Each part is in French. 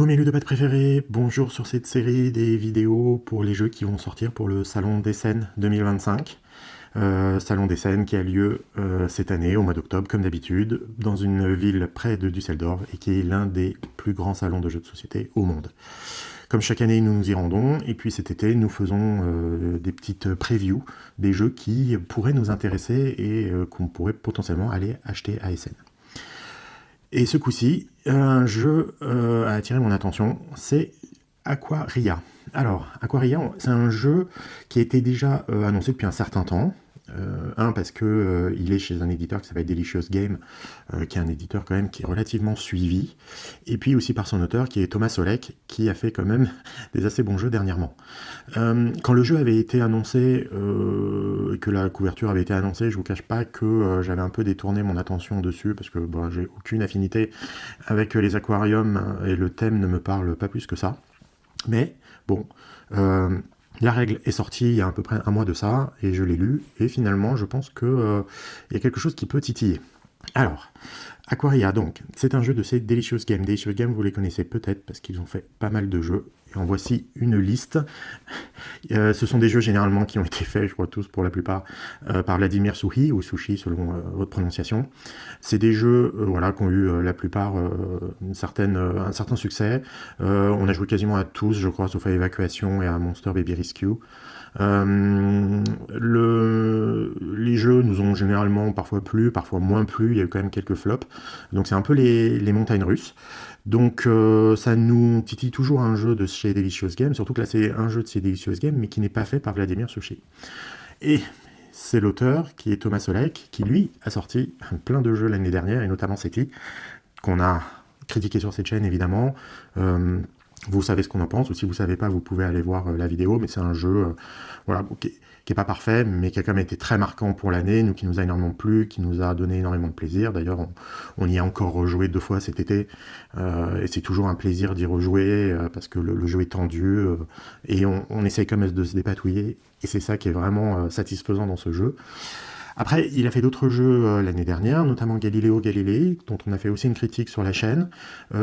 Coucou mes ludopates préférés, bonjour sur cette série des vidéos pour les jeux qui vont sortir pour le Salon d'Essen 2025. Salon d'Essen qui a lieu cette année au mois d'octobre comme d'habitude dans une ville près de Düsseldorf et qui est l'un des plus grands salons de jeux de société au monde. Comme chaque année nous nous y rendons et puis cet été nous faisons des petites previews des jeux qui pourraient nous intéresser et qu'on pourrait potentiellement aller acheter à Essen. Et ce coup-ci, un jeu a attiré mon attention, c'est Aquaria. Alors, Aquaria, c'est un jeu qui a été déjà annoncé depuis un certain temps. Parce que il est chez un éditeur qui s'appelle Delicious Game, qui est un éditeur quand même qui est relativement suivi, et puis aussi par son auteur qui est Thomas Solek, qui a fait quand même des assez bons jeux dernièrement. Quand le jeu avait été annoncé, et que la couverture avait été annoncée, je vous cache pas que j'avais un peu détourné mon attention dessus, parce que j'ai aucune affinité avec les aquariums, et le thème ne me parle pas plus que ça. Mais bon, la règle est sortie il y a à peu près un mois de ça, et je l'ai lu, et finalement je pense qu'il y a quelque chose qui peut titiller. Alors, Aquaria donc, c'est un jeu de ces Delicious Game. Delicious Game, vous les connaissez peut-être, parce qu'ils ont fait pas mal de jeux, et en voici une liste. Ce sont des jeux généralement qui ont été faits, je crois tous pour la plupart, par Vladimir Suchi, ou Sushi selon votre prononciation. C'est des jeux voilà, qui ont eu la plupart un certain succès. On a joué quasiment à tous, je crois, sauf à Évacuation et à Monster Baby Rescue. Les jeux nous ont généralement parfois plu, parfois moins plu, il y a eu quand même quelques flops. Donc c'est un peu les montagnes russes. Donc ça nous titille toujours un jeu de chez Delicious Game, surtout que là c'est un jeu de chez Delicious Game, mais qui n'est pas fait par Vladimir Suchi. Et c'est l'auteur, qui est Thomas Solek, qui lui a sorti plein de jeux l'année dernière, et notamment Seti, qu'on a critiqué sur cette chaîne évidemment. Vous savez ce qu'on en pense, ou si vous ne savez pas, vous pouvez aller voir la vidéo, mais c'est un jeu voilà, qui n'est pas parfait, mais qui a quand même été très marquant pour l'année, qui nous a énormément plu, qui nous a donné énormément de plaisir. D'ailleurs, on y a encore rejoué 2 fois cet été, et c'est toujours un plaisir d'y rejouer, parce que le jeu est tendu, et on essaye quand même de se dépatouiller, et c'est ça qui est vraiment satisfaisant dans ce jeu. Après, il a fait d'autres jeux l'année dernière, notamment Galileo Galilei, dont on a fait aussi une critique sur la chaîne,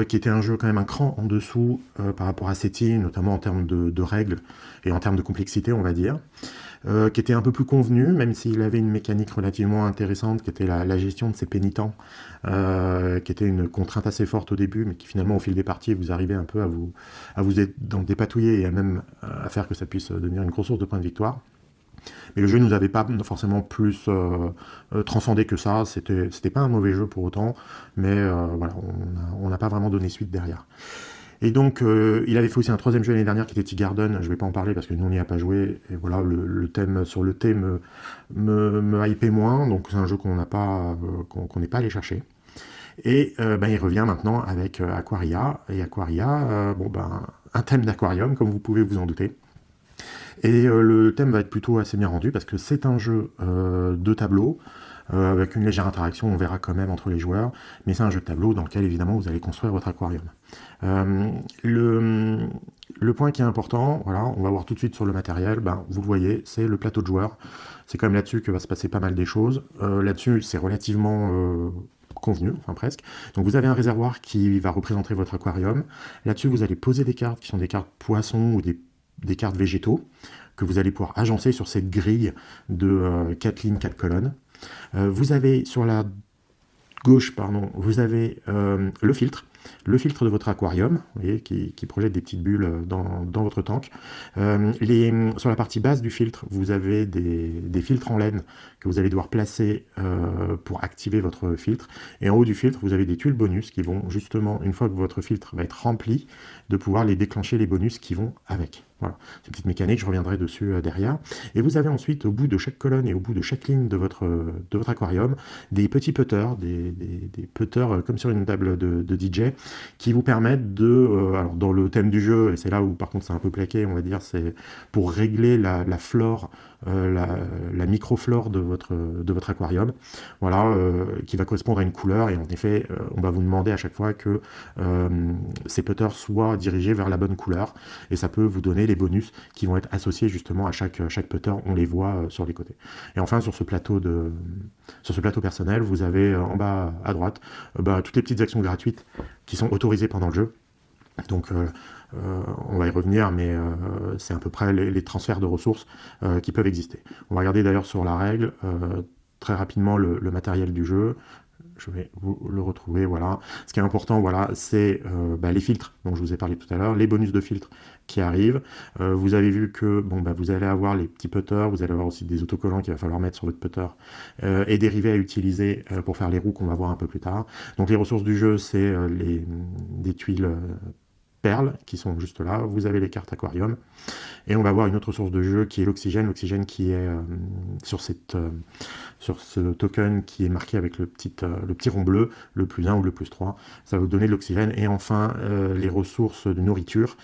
qui était un jeu quand même un cran en dessous par rapport à Seti, notamment en termes de règles et en termes de complexité, on va dire, qui était un peu plus convenu, même s'il avait une mécanique relativement intéressante, qui était la gestion de ses pénitents, qui était une contrainte assez forte au début, mais qui finalement, au fil des parties, vous arrivez un peu à vous dépatouiller et à même à faire que ça puisse devenir une grosse source de points de victoire. Mais le jeu ne nous avait pas forcément plus transcendé que ça, c'était pas un mauvais jeu pour autant, mais voilà, on n'a pas vraiment donné suite derrière. Et donc, il avait fait aussi un 3e jeu l'année dernière qui était Tea Garden, je ne vais pas en parler parce que nous on n'y a pas joué, et voilà, le thème sur le thème me hypait moins, donc c'est un jeu qu'on n'est pas allé chercher. Et il revient maintenant avec Aquaria, et Aquaria, un thème d'aquarium, comme vous pouvez vous en douter. Et le thème va être plutôt assez bien rendu parce que c'est un jeu de tableau avec une légère interaction, on verra quand même entre les joueurs, mais c'est un jeu de tableau dans lequel évidemment vous allez construire votre aquarium. Le point qui est important, voilà, on va voir tout de suite sur le matériel, vous le voyez, c'est le plateau de joueurs. C'est quand même là-dessus que va se passer pas mal des choses. Là-dessus, c'est relativement convenu, enfin presque. Donc vous avez un réservoir qui va représenter votre aquarium. Là-dessus, vous allez poser des cartes qui sont des cartes poissons ou des cartes végétaux que vous allez pouvoir agencer sur cette grille de 4 lignes, 4 colonnes. Vous avez sur la gauche, vous avez le filtre de votre aquarium, vous voyez, qui projette des petites bulles dans votre tank. Sur la partie basse du filtre, vous avez des filtres en laine que vous allez devoir placer pour activer votre filtre. Et en haut du filtre, vous avez des tuiles bonus qui vont justement, une fois que votre filtre va être rempli, de pouvoir les déclencher les bonus qui vont avec. Voilà, c'est une petite mécanique, je reviendrai dessus derrière. Et vous avez ensuite, au bout de chaque colonne et au bout de chaque ligne de votre aquarium, des petits putters, des putters comme sur une table de DJ, qui vous permettent alors dans le thème du jeu, et c'est là où par contre c'est un peu plaqué, on va dire, c'est pour régler la flore, la microflore de votre aquarium, voilà, qui va correspondre à une couleur, et en effet, on va vous demander à chaque fois que ces putters soient dirigés vers la bonne couleur, et ça peut vous donner les bonus qui vont être associés justement à chaque putter, on les voit sur les côtés. Et enfin, sur ce plateau personnel, vous avez en bas à droite toutes les petites actions gratuites qui sont autorisées pendant le jeu. Donc on va y revenir, mais c'est à peu près les transferts de ressources qui peuvent exister. On va regarder d'ailleurs sur la règle très rapidement le matériel du jeu. Je vais vous le retrouver, voilà. Ce qui est important, voilà, c'est les filtres dont je vous ai parlé tout à l'heure, les bonus de filtres qui arrivent. Vous avez vu que vous allez avoir les petits putters, vous allez avoir aussi des autocollants qu'il va falloir mettre sur votre putter et des rivets à utiliser pour faire les roues qu'on va voir un peu plus tard. Donc les ressources du jeu, c'est des tuiles perles qui sont juste là. Vous avez les cartes aquarium. Et on va avoir une autre source de jeu qui est l'oxygène qui est sur ce token qui est marqué avec le petit rond bleu, le plus 1 ou le plus 3. Ça va vous donner de l'oxygène. Et enfin, les ressources de nourriture,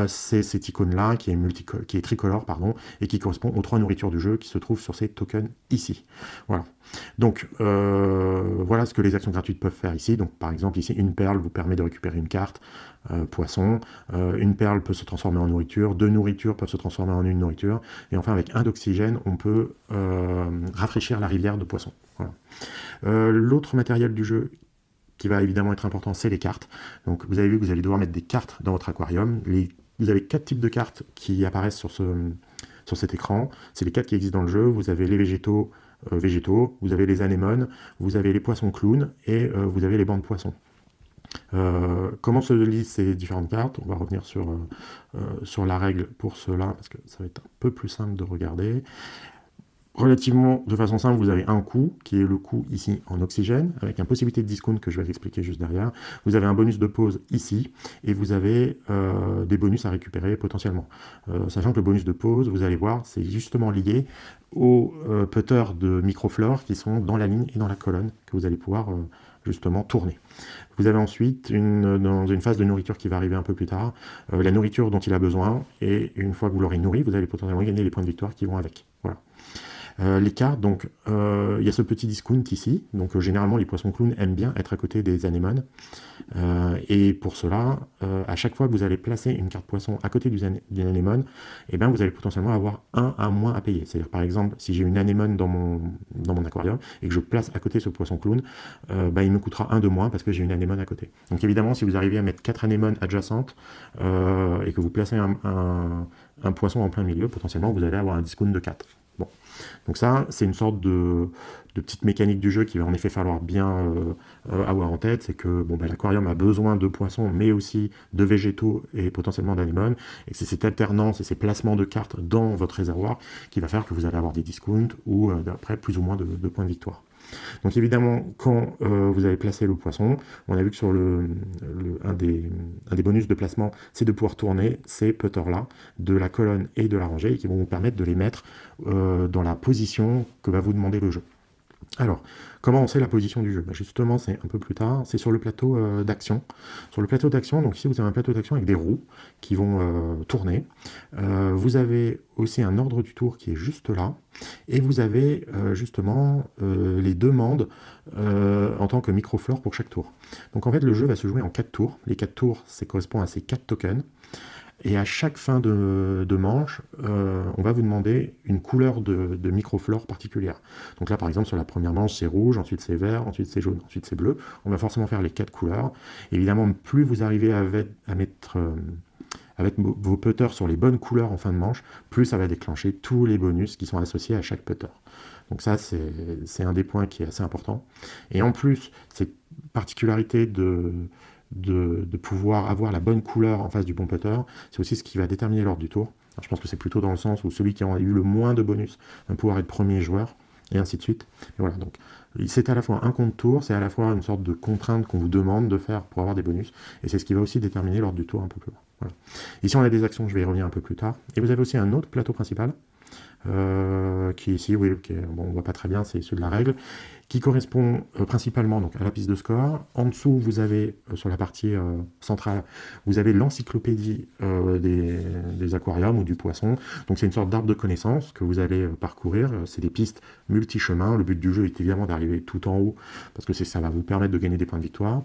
c'est cette icône-là qui est tricolore, pardon, et qui correspond aux 3 nourritures du jeu qui se trouvent sur ces tokens ici. Voilà. Donc, voilà ce que les actions gratuites peuvent faire ici. Donc, par exemple, ici, une perle vous permet de récupérer une carte poisson. Une perle peut se transformer en nourriture. 2 nourritures peuvent se transformer en une nourriture. Et enfin, avec 1 d'oxygène, on peut rafraîchir la rivière de poissons. Voilà. L'autre matériel du jeu qui va évidemment être important, c'est les cartes. Donc, vous avez vu que vous allez devoir mettre des cartes dans votre aquarium. Vous avez 4 types de cartes qui apparaissent sur cet écran. C'est les 4 qui existent dans le jeu. Vous avez les végétaux, vous avez les anémones, vous avez les poissons clowns et vous avez les bancs de poissons. Comment se lisent ces différentes cartes? On va revenir sur la règle pour cela, parce que ça va être un peu plus simple de regarder. Relativement de façon simple, vous avez un coût, qui est le coût ici en oxygène, avec une possibilité de discount que je vais expliquer juste derrière. Vous avez un bonus de pause ici, et vous avez des bonus à récupérer potentiellement. Sachant que le bonus de pause, vous allez voir, c'est justement lié aux putters de microflore qui sont dans la ligne et dans la colonne, que vous allez pouvoir justement tourner. Vous avez ensuite, dans une phase de nourriture qui va arriver un peu plus tard, la nourriture dont il a besoin, et une fois que vous l'aurez nourri, vous allez potentiellement gagner les points de victoire qui vont avec. Voilà. Les cartes, donc, il y a ce petit discount ici. Donc, généralement, les poissons clowns aiment bien être à côté des anémones. Et pour cela, à chaque fois que vous allez placer une carte poisson à côté d'une anémone, vous allez potentiellement avoir 1 à moins à payer. C'est-à-dire, par exemple, si j'ai une anémone dans mon aquarium et que je place à côté ce poisson clown, il me coûtera 1 de moins parce que j'ai une anémone à côté. Donc, évidemment, si vous arrivez à mettre 4 anémones adjacentes et que vous placez un poisson en plein milieu, potentiellement, vous allez avoir un discount de 4. Bon. Donc ça, c'est une sorte de petite mécanique du jeu qu'il va en effet falloir bien avoir en tête, c'est que l'aquarium a besoin de poissons, mais aussi de végétaux et potentiellement d'anémones, et c'est cette alternance et ces placements de cartes dans votre réservoir qui va faire que vous allez avoir des discounts ou après plus ou moins de points de victoire. Donc évidemment, quand vous avez placé le poisson, on a vu que sur un des bonus de placement, c'est de pouvoir tourner ces putters-là de la colonne et de la rangée et qui vont vous permettre de les mettre dans la position que va vous demander le jeu. Alors, comment on sait la position du jeu? Justement, c'est un peu plus tard, c'est sur le plateau d'action. Sur le plateau d'action, donc ici vous avez un plateau d'action avec des roues qui vont tourner. Vous avez aussi un ordre du tour qui est juste là. Et vous avez justement les demandes en tant que microflore pour chaque tour. Donc en fait, le jeu va se jouer en 4 tours. Les 4 tours, ça correspond à ces 4 tokens. Et à chaque fin de manche, on va vous demander une couleur de microflore particulière. Donc là, par exemple, sur la première manche, c'est rouge, ensuite c'est vert, ensuite c'est jaune, ensuite c'est bleu. On va forcément faire les 4 couleurs. Évidemment, plus vous arrivez à mettre avec vos putters sur les bonnes couleurs en fin de manche, plus ça va déclencher tous les bonus qui sont associés à chaque putter. Donc ça, c'est un des points qui est assez important. Et en plus, cette particularité de pouvoir avoir la bonne couleur en face du bon putter, c'est aussi ce qui va déterminer l'ordre du tour. Alors, je pense que c'est plutôt dans le sens où celui qui a eu le moins de bonus va pouvoir être premier joueur, et ainsi de suite. Et voilà, donc c'est à la fois un compte tour, c'est à la fois une sorte de contrainte qu'on vous demande de faire pour avoir des bonus, et c'est ce qui va aussi déterminer l'ordre du tour un peu plus loin. Voilà. Ici on a des actions, je vais y revenir un peu plus tard. Et vous avez aussi un autre plateau principal, qui est ici, oui, on ne voit pas très bien, c'est celui de la règle, qui correspond principalement donc, à la piste de score. En dessous, vous avez, sur la partie centrale, vous avez l'encyclopédie des aquariums ou du poisson. Donc c'est une sorte d'arbre de connaissances que vous allez parcourir. C'est des pistes multi-chemins. Le but du jeu est évidemment d'arriver tout en haut, parce que ça va vous permettre de gagner des points de victoire.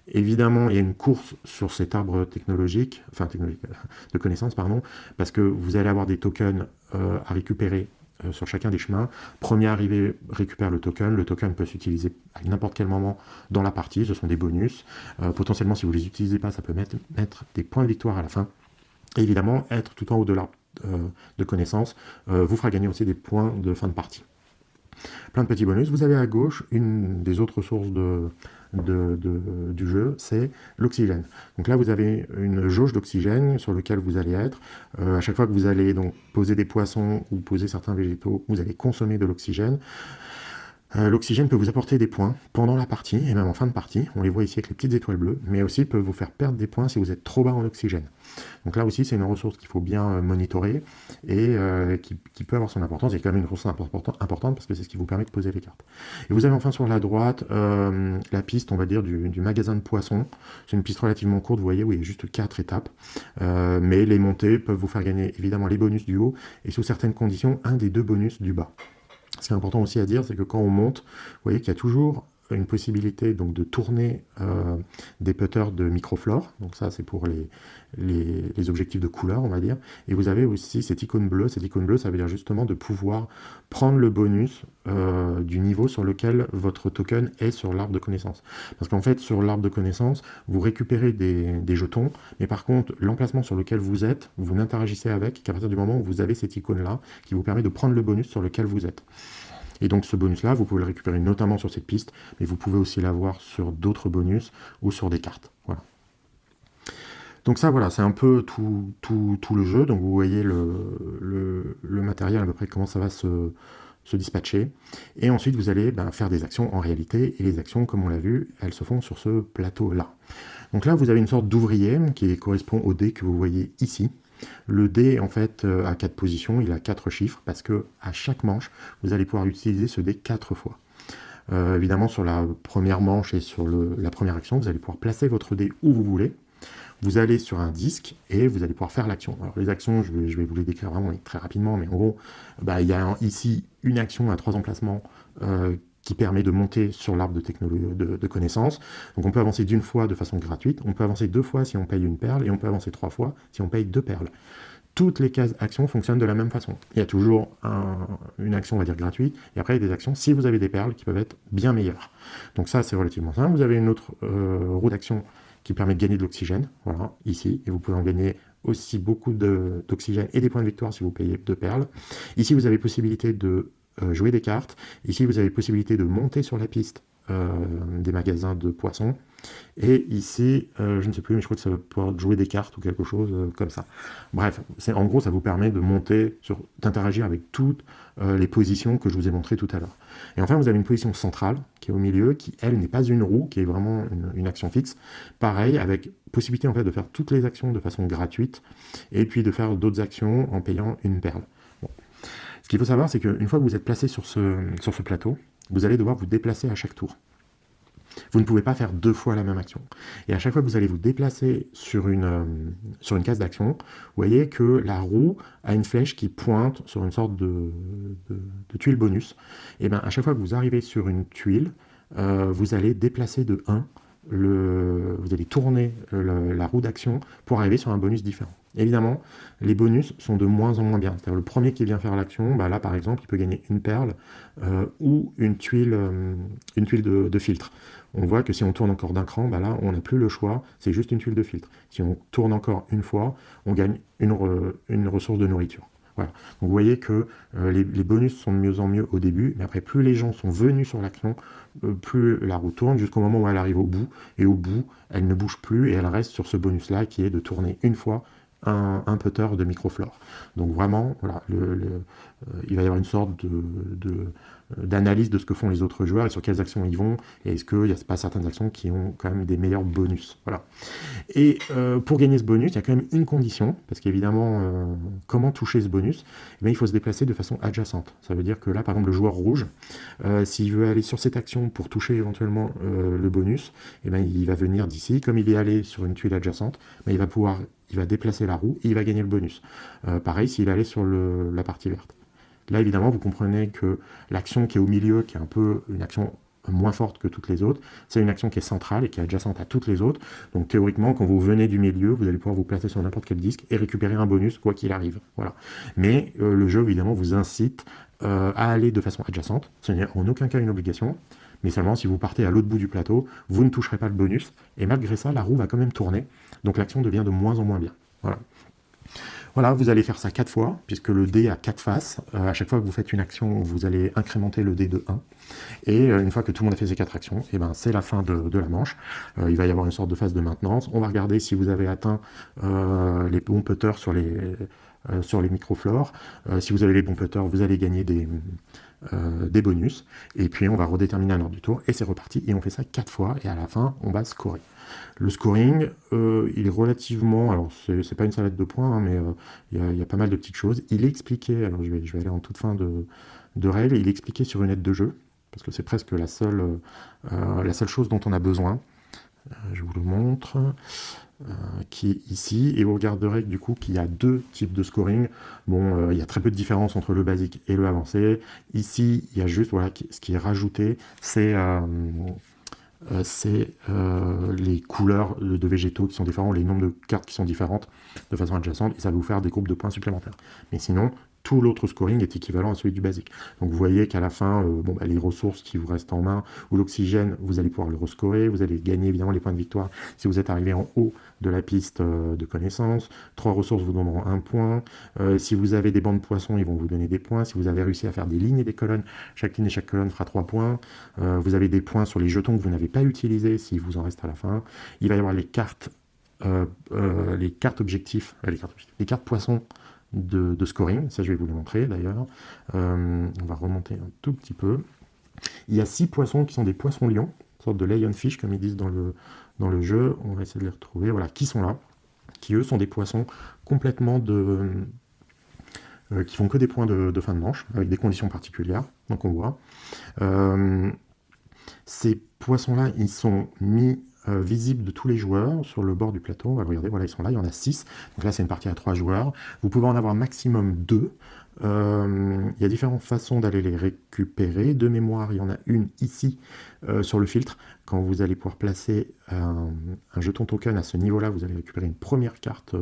Évidemment, il y a une course sur cet arbre de connaissances, parce que vous allez avoir des tokens à récupérer sur chacun des chemins. Premier arrivé récupère le token peut s'utiliser à n'importe quel moment dans la partie, ce sont des bonus. Potentiellement, si vous ne les utilisez pas, ça peut mettre des points de victoire à la fin. Et évidemment, être tout en haut de l'arbre de connaissances vous fera gagner aussi des points de fin de partie. Plein de petits bonus. Vous avez à gauche une des autres sources du jeu, c'est l'oxygène. Donc là, vous avez une jauge d'oxygène sur laquelle vous allez être. À chaque fois que vous allez donc poser des poissons ou poser certains végétaux, vous allez consommer de l'oxygène. L'oxygène peut vous apporter des points pendant la partie et même en fin de partie. On les voit ici avec les petites étoiles bleues, mais aussi peut vous faire perdre des points si vous êtes trop bas en oxygène. Donc là aussi, c'est une ressource qu'il faut bien monitorer et qui peut avoir son importance. C'est quand même une ressource importante parce que c'est ce qui vous permet de poser les cartes. Et vous avez enfin sur la droite la piste, on va dire, du magasin de poissons. C'est une piste relativement courte, vous voyez, où il y a juste 4 étapes. Mais les montées peuvent vous faire gagner évidemment les bonus du haut et sous certaines conditions, un des 2 bonus du bas. Ce qui est important aussi à dire, c'est que quand on monte, vous voyez qu'il y a toujours une possibilité donc, de tourner des putters de microflore. Donc ça, c'est pour les objectifs de couleur, on va dire. Et vous avez aussi cette icône bleue. Cette icône bleue, ça veut dire justement de pouvoir prendre le bonus du niveau sur lequel votre token est sur l'arbre de connaissances. Parce qu'en fait, sur l'arbre de connaissances, vous récupérez des jetons, mais par contre, l'emplacement sur lequel vous êtes, vous n'interagissez avec qu'à partir du moment où vous avez cette icône-là, qui vous permet de prendre le bonus sur lequel vous êtes. Et donc ce bonus-là, vous pouvez le récupérer notamment sur cette piste, mais vous pouvez aussi l'avoir sur d'autres bonus ou sur des cartes. Voilà. Donc ça, voilà, c'est un peu tout le jeu. Donc vous voyez le matériel à peu près comment ça va se dispatcher. Et ensuite, vous allez faire des actions en réalité. Et les actions, comme on l'a vu, elles se font sur ce plateau-là. Donc là, vous avez une sorte d'ouvrier qui correspond au dé que vous voyez ici. Le dé, en fait, a 4 positions, il a 4 chiffres, parce que à chaque manche, vous allez pouvoir utiliser ce dé 4 fois. Évidemment, sur la première manche et sur la première action, vous allez pouvoir placer votre dé où vous voulez. Vous allez sur un disque et vous allez pouvoir faire l'action. Alors les actions, je vais vous les décrire vraiment très rapidement, mais en gros, il y a ici une action à 3 emplacements qui permet de monter sur l'arbre de connaissances. Donc on peut avancer d'une fois de façon gratuite, on peut avancer 2 fois si on paye une perle, et on peut avancer 3 fois si on paye 2 perles. Toutes les cases actions fonctionnent de la même façon. Il y a toujours une action, on va dire, gratuite, et après il y a des actions, si vous avez des perles, qui peuvent être bien meilleures. Donc ça, c'est relativement simple. Vous avez une autre roue d'action qui permet de gagner de l'oxygène, voilà, ici, et vous pouvez en gagner aussi beaucoup d'oxygène et des points de victoire si vous payez 2 perles. Ici, vous avez possibilité de jouer des cartes. Ici, vous avez possibilité de monter sur la piste des magasins de poissons. Et ici, je ne sais plus, mais je crois que ça va pouvoir jouer des cartes ou quelque chose comme ça. Bref, en gros, ça vous permet de monter, d'interagir avec toutes les positions que je vous ai montrées tout à l'heure. Et enfin, vous avez une position centrale qui est au milieu, qui, elle, n'est pas une roue, qui est vraiment une action fixe. Pareil, avec possibilité en fait de faire toutes les actions de façon gratuite, et puis de faire d'autres actions en payant une perle. Bon. Ce qu'il faut savoir, c'est qu'une fois que vous êtes placé sur ce plateau, vous allez devoir vous déplacer à chaque tour. Vous ne pouvez pas faire 2 fois la même action. Et à chaque fois que vous allez vous déplacer sur une case d'action, vous voyez que la roue a une flèche qui pointe sur une sorte de tuile bonus. Et bien à chaque fois que vous arrivez sur une tuile, vous allez déplacer de 1, vous allez tourner la roue d'action pour arriver sur un bonus différent. Évidemment, les bonus sont de moins en moins bien. C'est-à-dire le premier qui vient faire l'action, là par exemple, il peut gagner une perle ou une tuile de filtre. On voit que si on tourne encore d'un cran, là on n'a plus le choix, c'est juste une tuile de filtre. Si on tourne encore une fois, on gagne une ressource de nourriture. Voilà. Donc vous voyez que les bonus sont de mieux en mieux au début, mais après plus les gens sont venus sur l'action, plus la roue tourne jusqu'au moment où elle arrive au bout, et au bout, elle ne bouge plus et elle reste sur ce bonus-là qui est de tourner une fois un putter de microflore. Donc vraiment, voilà, il va y avoir une sorte d'analyse de ce que font les autres joueurs et sur quelles actions ils vont, et est-ce qu'il n'y a pas certaines actions qui ont quand même des meilleurs bonus. Voilà. Et pour gagner ce bonus, il y a quand même une condition, parce qu'évidemment, comment toucher ce bonus? Il faut se déplacer de façon adjacente. Ça veut dire que là, par exemple, le joueur rouge, s'il veut aller sur cette action pour toucher éventuellement le bonus, il va venir d'ici. Comme il est allé sur une tuile adjacente, il va déplacer la roue et il va gagner le bonus. Pareil s'il allait sur la partie verte. Là, évidemment, vous comprenez que l'action qui est au milieu, qui est un peu une action moins forte que toutes les autres, c'est une action qui est centrale et qui est adjacente à toutes les autres. Donc théoriquement, quand vous venez du milieu, vous allez pouvoir vous placer sur n'importe quel disque et récupérer un bonus, quoi qu'il arrive. Voilà. Mais le jeu, évidemment, vous incite à aller de façon adjacente. Ce n'est en aucun cas une obligation, mais seulement si vous partez à l'autre bout du plateau, vous ne toucherez pas le bonus, et malgré ça, la roue va quand même tourner, donc l'action devient de moins en moins bien. Voilà. Voilà, vous allez faire ça 4 fois, puisque le dé a 4 faces. À chaque fois que vous faites une action, vous allez incrémenter le dé de 1. Et une fois que tout le monde a fait ces 4 actions, et ben, c'est la fin de la manche. Il va y avoir une sorte de phase de maintenance. On va regarder si vous avez atteint les bons putters sur les microflores. Si vous avez les bons putters, vous allez gagner des bonus. Et puis on va redéterminer un ordre du tour, et c'est reparti. Et on fait ça 4 fois, et à la fin, on va scorer. Le scoring, il est relativement... Alors, c'est pas une salade de points, hein, mais il y a pas mal de petites choses. Il est expliqué, alors je vais aller en toute fin de règle, il est expliqué sur une aide de jeu, parce que c'est presque la seule chose dont on a besoin. Je vous le montre, qui est ici, et vous regarderez du coup qu'il y a 2 types de scoring. Bon, il y a très peu de différence entre le basique et le avancé. Ici, il y a juste, voilà, ce qui est rajouté, c'est les couleurs de végétaux qui sont différents, les nombres de cartes qui sont différentes de façon adjacente, et ça va vous faire des groupes de points supplémentaires. Mais sinon, tout l'autre scoring est équivalent à celui du basique. Donc vous voyez qu'à la fin, les ressources qui vous restent en main, ou l'oxygène, vous allez pouvoir le rescorer, vous allez gagner évidemment les points de victoire si vous êtes arrivé en haut de la piste de connaissance. 3 ressources vous donneront 1 point. Si vous avez des bancs de poissons, ils vont vous donner des points. Si vous avez réussi à faire des lignes et des colonnes, chaque ligne et chaque colonne fera 3 points. Vous avez des points sur les jetons que vous n'avez pas utilisés, s'il vous en reste à la fin. Il va y avoir les cartes objectifs, les cartes poissons de scoring, ça je vais vous le montrer d'ailleurs. On va remonter un tout petit peu. Il y a 6 poissons qui sont des poissons lions, une sorte de lionfish comme ils disent dans le jeu. On va essayer de les retrouver, voilà, qui sont là, qui eux sont des poissons complètement qui font que des points de fin de manche, avec des conditions particulières, donc on voit. Ces poissons-là, ils sont mis visibles de tous les joueurs sur le bord du plateau. On va regarder, voilà, ils sont là, il y en a 6. Donc là, c'est une partie à 3 joueurs. Vous pouvez en avoir maximum 2. Il y a différentes façons d'aller les récupérer. De mémoire, il y en a une ici sur le filtre. Quand vous allez pouvoir placer un jeton token à ce niveau-là, vous allez récupérer une première carte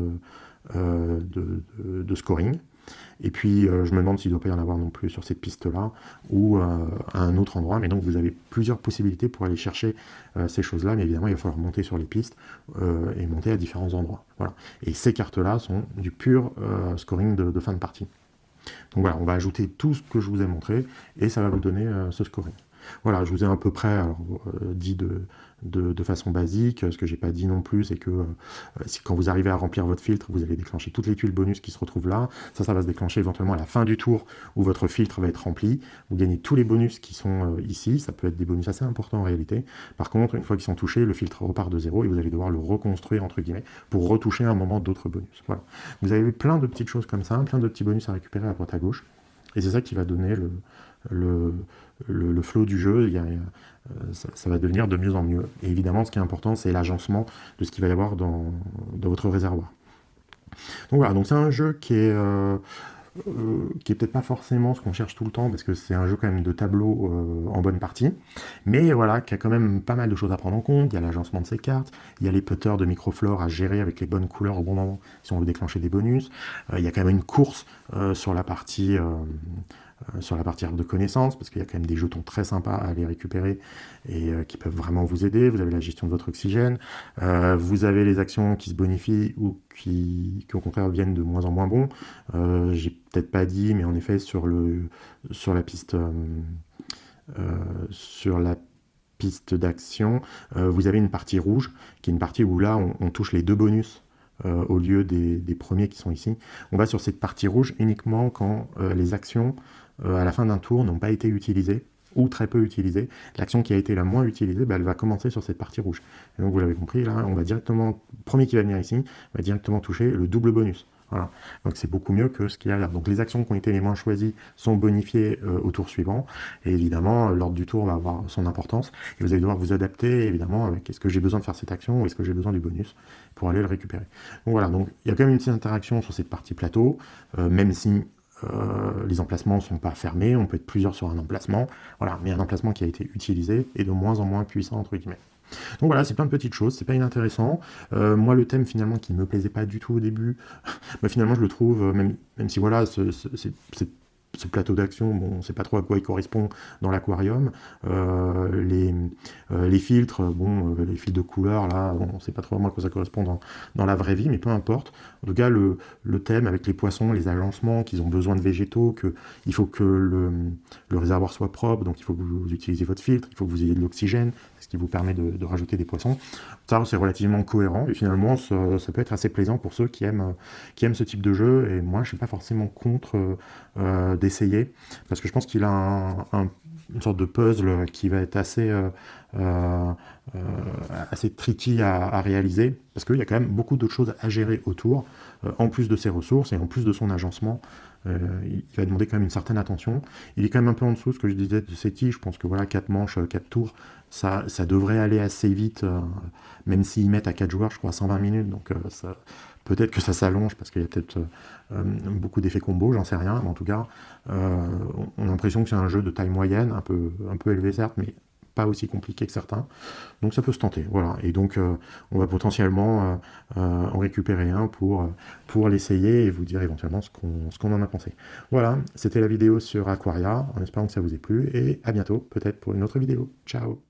de scoring. Et puis, je me demande s'il ne doit pas y en avoir non plus sur cette piste-là ou à un autre endroit. Mais donc, vous avez plusieurs possibilités pour aller chercher ces choses-là. Mais évidemment, il va falloir monter sur les pistes et monter à différents endroits. Voilà. Et ces cartes-là sont du pur scoring de fin de partie. Donc voilà, on va ajouter tout ce que je vous ai montré et ça va vous donner ce scoring. Voilà, je vous ai à peu près dit de façon basique. Ce que j'ai pas dit non plus, c'est que quand vous arrivez à remplir votre filtre, vous allez déclencher toutes les tuiles bonus qui se retrouvent là. Ça va se déclencher éventuellement à la fin du tour où votre filtre va être rempli. Vous gagnez tous les bonus qui sont ici. Ça peut être des bonus assez importants en réalité. Par contre, une fois qu'ils sont touchés, le filtre repart de zéro et vous allez devoir le reconstruire entre guillemets pour retoucher à un moment d'autres bonus. Voilà. Vous avez plein de petites choses comme ça, plein de petits bonus à récupérer à droite à gauche. Et c'est ça qui va donner le flow du jeu. Ça va devenir de mieux en mieux. Et évidemment, ce qui est important, c'est l'agencement de ce qu'il va y avoir dans votre réservoir. Donc voilà, donc c'est un jeu qui est peut-être pas forcément ce qu'on cherche tout le temps, parce que c'est un jeu quand même de tableau en bonne partie, mais voilà, qui a quand même pas mal de choses à prendre en compte. Il y a l'agencement de ces cartes, il y a les putters de microflore à gérer avec les bonnes couleurs au bon moment, si on veut déclencher des bonus. Il y a quand même une course sur la partie arbre de connaissances, parce qu'il y a quand même des jetons très sympas à aller récupérer et qui peuvent vraiment vous aider. Vous avez la gestion de votre oxygène, vous avez les actions qui se bonifient ou qui au contraire viennent de moins en moins bons. J'ai peut-être pas dit, mais en effet sur la piste d'action, vous avez une partie rouge, qui est une partie où là on touche les 2 bonus au lieu des premiers qui sont ici. On va sur cette partie rouge uniquement quand les actions à la fin d'un tour n'ont pas été utilisées ou très peu utilisées. L'action qui a été la moins utilisée, elle va commencer sur cette partie rouge. Et donc vous l'avez compris, là, on va directement, le premier qui va venir ici, va directement toucher le double bonus. Voilà. Donc c'est beaucoup mieux que ce qu'il y a là. Donc les actions qui ont été les moins choisies sont bonifiées au tour suivant. Et évidemment, l'ordre du tour va avoir son importance. Et vous allez devoir vous adapter, évidemment, avec est-ce que j'ai besoin de faire cette action ou est-ce que j'ai besoin du bonus pour aller le récupérer. Donc voilà, donc il y a quand même une petite interaction sur cette partie plateau, même si les emplacements ne sont pas fermés, on peut être plusieurs sur un emplacement, voilà, mais un emplacement qui a été utilisé est de moins en moins puissant, entre guillemets. Donc voilà, c'est plein de petites choses, c'est pas inintéressant. Moi, le thème finalement qui ne me plaisait pas du tout au début, finalement je le trouve, même si voilà, c'est ce plateau d'action, bon, on ne sait pas trop à quoi il correspond dans l'aquarium. Les filtres, bon, les fils de couleur, là, on ne sait pas trop à quoi ça correspond dans la vraie vie, mais peu importe. En tout cas, le thème avec les poissons, les agencements, qu'ils ont besoin de végétaux, qu'il faut que le réservoir soit propre, donc il faut que vous utilisez votre filtre, il faut que vous ayez de l'oxygène, ce qui vous permet de rajouter des poissons. Ça, c'est relativement cohérent, et finalement, ça peut être assez plaisant pour ceux qui aiment ce type de jeu, et moi, je ne suis pas forcément contre d'essayer, parce que je pense qu'il a une sorte de puzzle qui va être assez tricky à réaliser, parce qu'il y a quand même beaucoup d'autres choses à gérer autour, en plus de ses ressources et en plus de son agencement. Il va demander quand même une certaine attention. Il est quand même un peu en dessous de ce que je disais de Seti. Je pense que voilà, 4 manches, 4 tours, ça devrait aller assez vite, même s'ils mettent à 4 joueurs, je crois, 120 minutes. Donc peut-être que ça s'allonge parce qu'il y a peut-être beaucoup d'effets combos, j'en sais rien. Mais en tout cas, on a l'impression que c'est un jeu de taille moyenne, un peu élevé certes, mais pas aussi compliqué que certains. Donc ça peut se tenter, voilà. Et donc on va potentiellement en récupérer un pour l'essayer et vous dire éventuellement ce qu'on en a pensé. Voilà, c'était la vidéo sur Aquaria, en espérant que ça vous ait plu, et à bientôt, peut-être pour une autre vidéo. Ciao!